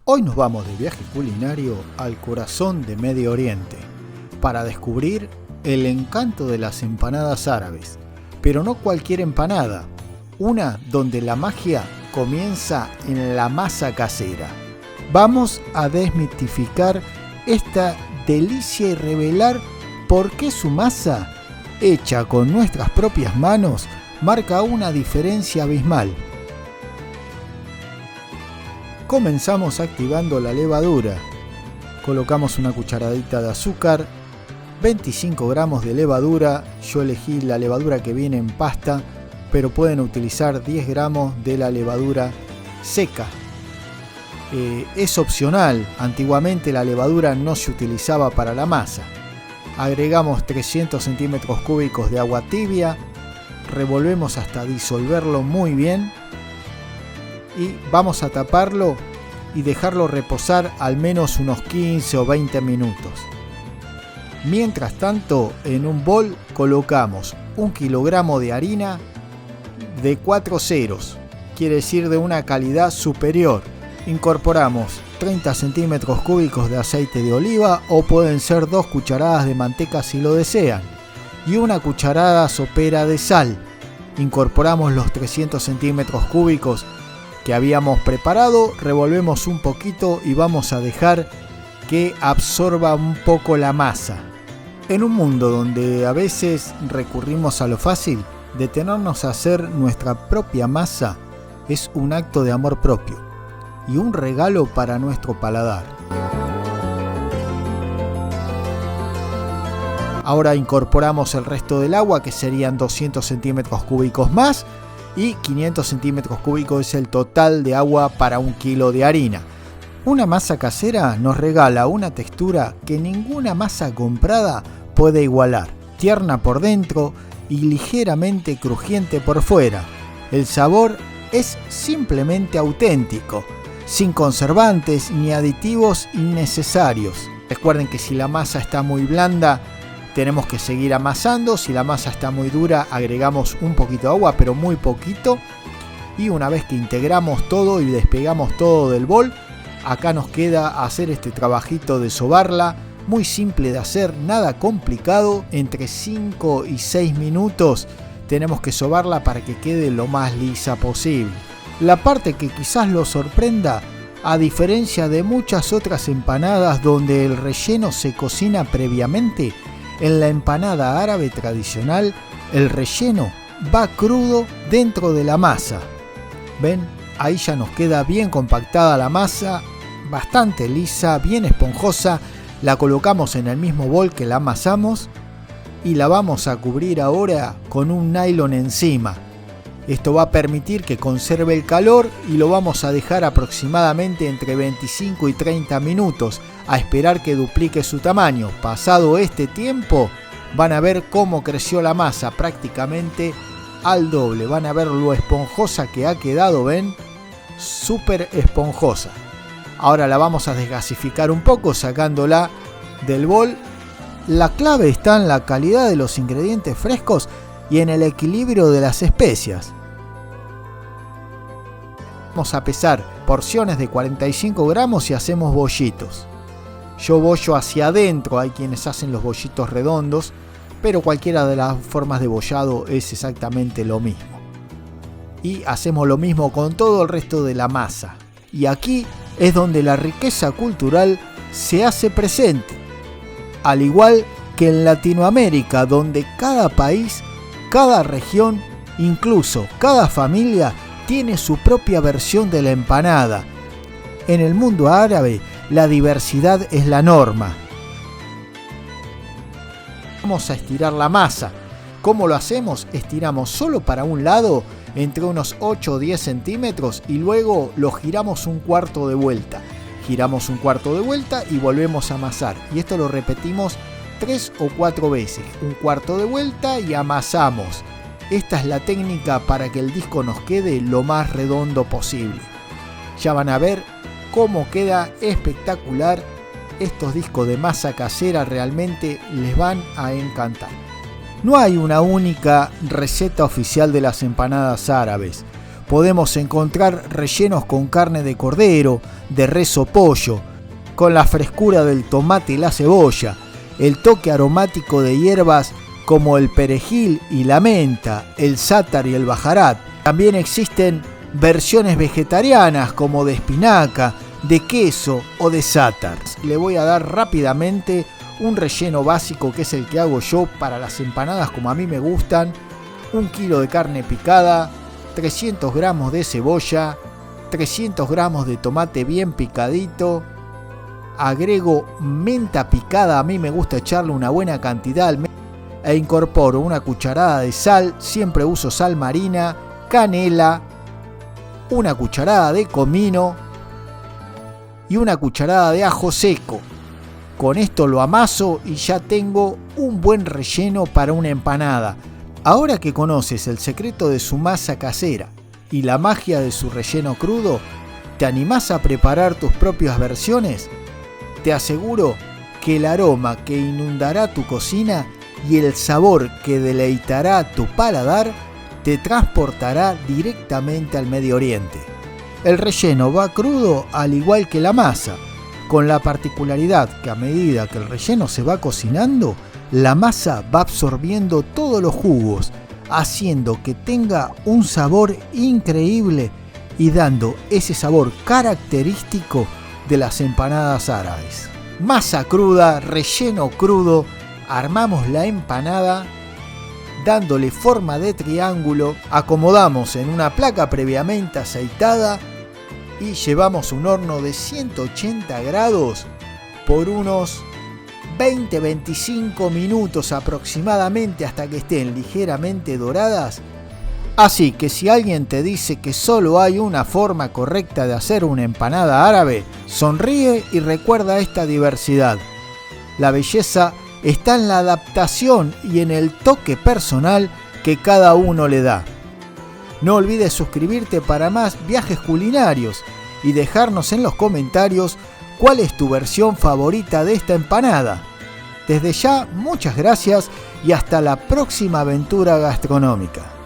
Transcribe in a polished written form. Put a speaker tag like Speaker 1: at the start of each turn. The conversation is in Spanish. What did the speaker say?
Speaker 1: Hoy nos vamos de viaje culinario al corazón de Medio Oriente para descubrir el encanto de las empanadas árabes, pero no cualquier empanada, una donde la magia comienza en la masa casera. Vamos a desmitificar esta delicia y revelar por qué su masa, hecha con nuestras propias manos, marca una diferencia abismal. Comenzamos activando la levadura. Colocamos una cucharadita de azúcar, 25 gramos de levadura. Yo elegí la levadura que viene en pasta, pero pueden utilizar 10 gramos de la levadura seca. Es opcional, antiguamente la levadura no se utilizaba para la masa. Agregamos 300 centímetros cúbicos de agua tibia, revolvemos hasta disolverlo muy bien y vamos a taparlo y dejarlo reposar al menos unos 15 o 20 minutos. Mientras tanto, en un bol colocamos 1 kilogramo de harina de 4 ceros, quiere decir de una calidad superior. Incorporamos 30 centímetros cúbicos de aceite de oliva o pueden ser 2 cucharadas de manteca si lo desean y 1 cucharada sopera de sal. Incorporamos los 300 centímetros cúbicos que habíamos preparado, revolvemos un poquito y vamos a dejar que absorba un poco la masa. En un mundo donde a veces recurrimos a lo fácil, detenernos a hacer nuestra propia masa es un acto de amor propio y un regalo para nuestro paladar. Ahora incorporamos el resto del agua, que serían 200 centímetros cúbicos más, y 500 centímetros cúbicos es el total de agua para 1 kilo de harina. Una masa casera nos regala una textura que ninguna masa comprada puede igualar. Tierna por dentro y ligeramente crujiente por fuera. El sabor es simplemente auténtico, sin conservantes ni aditivos innecesarios. Recuerden que si la masa está muy blanda, tenemos que seguir amasando. Si la masa está muy dura, agregamos un poquito de agua, pero muy poquito. Y una vez que integramos todo y despegamos todo del bol, acá nos queda hacer este trabajito de sobarla. Muy simple de hacer, nada complicado. Entre 5 y 6 minutos tenemos que sobarla para que quede lo más lisa posible. La parte que quizás los sorprenda, a diferencia de muchas otras empanadas donde el relleno se cocina previamente, en la empanada árabe tradicional, el relleno va crudo dentro de la masa. ¿Ven? Ahí ya nos queda bien compactada la masa, bastante lisa, bien esponjosa. La colocamos en el mismo bol que la amasamos y la vamos a cubrir ahora con un nylon encima. Esto va a permitir que conserve el calor y lo vamos a dejar aproximadamente entre 25 y 30 minutos a esperar que duplique su tamaño. Pasado este tiempo van a ver cómo creció la masa, prácticamente al doble. Van a ver lo esponjosa que ha quedado, ¿ven? Súper esponjosa. Ahora la vamos a desgasificar un poco sacándola del bol. La clave está en la calidad de los ingredientes frescos y en el equilibrio de las especias. Vamos a pesar porciones de 45 gramos y hacemos bollitos. Yo bollo hacia adentro, hay quienes hacen los bollitos redondos, pero cualquiera de las formas de bollado es exactamente lo mismo. Y hacemos lo mismo con todo el resto de la masa. Y aquí es donde la riqueza cultural se hace presente. Al igual que en Latinoamérica, donde cada país, cada región, incluso cada familia tiene su propia versión de la empanada. En el mundo árabe, la diversidad es la norma. Vamos a estirar la masa. ¿Cómo lo hacemos? Estiramos solo para un lado entre unos 8 o 10 centímetros y luego lo giramos un cuarto de vuelta. Giramos un cuarto de vuelta y volvemos a amasar. Y esto lo repetimos 3 o 4 veces. Un cuarto de vuelta y amasamos. Esta es la técnica para que el disco nos quede lo más redondo posible. Ya van a ver cómo queda espectacular. Estos discos de masa casera realmente les van a encantar. No hay una única receta oficial de las empanadas árabes. podemos encontrar rellenos con carne de cordero, de res o pollo, con la frescura del tomate y la cebolla, el toque aromático de hierbas como el perejil y la menta, el zátar y el baharat. También existen versiones vegetarianas como de espinaca, de queso o de zátar. Le voy a dar rápidamente un relleno básico que es el que hago yo para las empanadas como a mí me gustan. 1 kilo de carne picada, 300 gramos de cebolla, 300 gramos de tomate bien picadito. Agrego menta picada, a mí me gusta echarle una buena cantidad, e incorporo una cucharada de sal, siempre uso sal marina, canela, una cucharada de comino y una cucharada de ajo seco. Con esto lo amaso y ya tengo un buen relleno para una empanada. Ahora que conoces el secreto de su masa casera y la magia de su relleno crudo, ¿te animás a preparar tus propias versiones? Te aseguro que el aroma que inundará tu cocina y el sabor que deleitará tu paladar te transportará directamente al Medio Oriente. El relleno va crudo al igual que la masa, con la particularidad que a medida que el relleno se va cocinando, la masa va absorbiendo todos los jugos, haciendo que tenga un sabor increíble y dando ese sabor característico de las empanadas árabes. Masa cruda, relleno crudo, armamos la empanada, dándole forma de triángulo, acomodamos en una placa previamente aceitada y llevamos un horno de 180 grados por unos 20-25 minutos aproximadamente hasta que estén ligeramente doradas. Así que si alguien te dice que solo hay una forma correcta de hacer una empanada árabe, sonríe y recuerda esta diversidad. La belleza está en la adaptación y en el toque personal que cada uno le da. No olvides suscribirte para más viajes culinarios y dejarnos en los comentarios cuál es tu versión favorita de esta empanada. Desde ya, muchas gracias y hasta la próxima aventura gastronómica.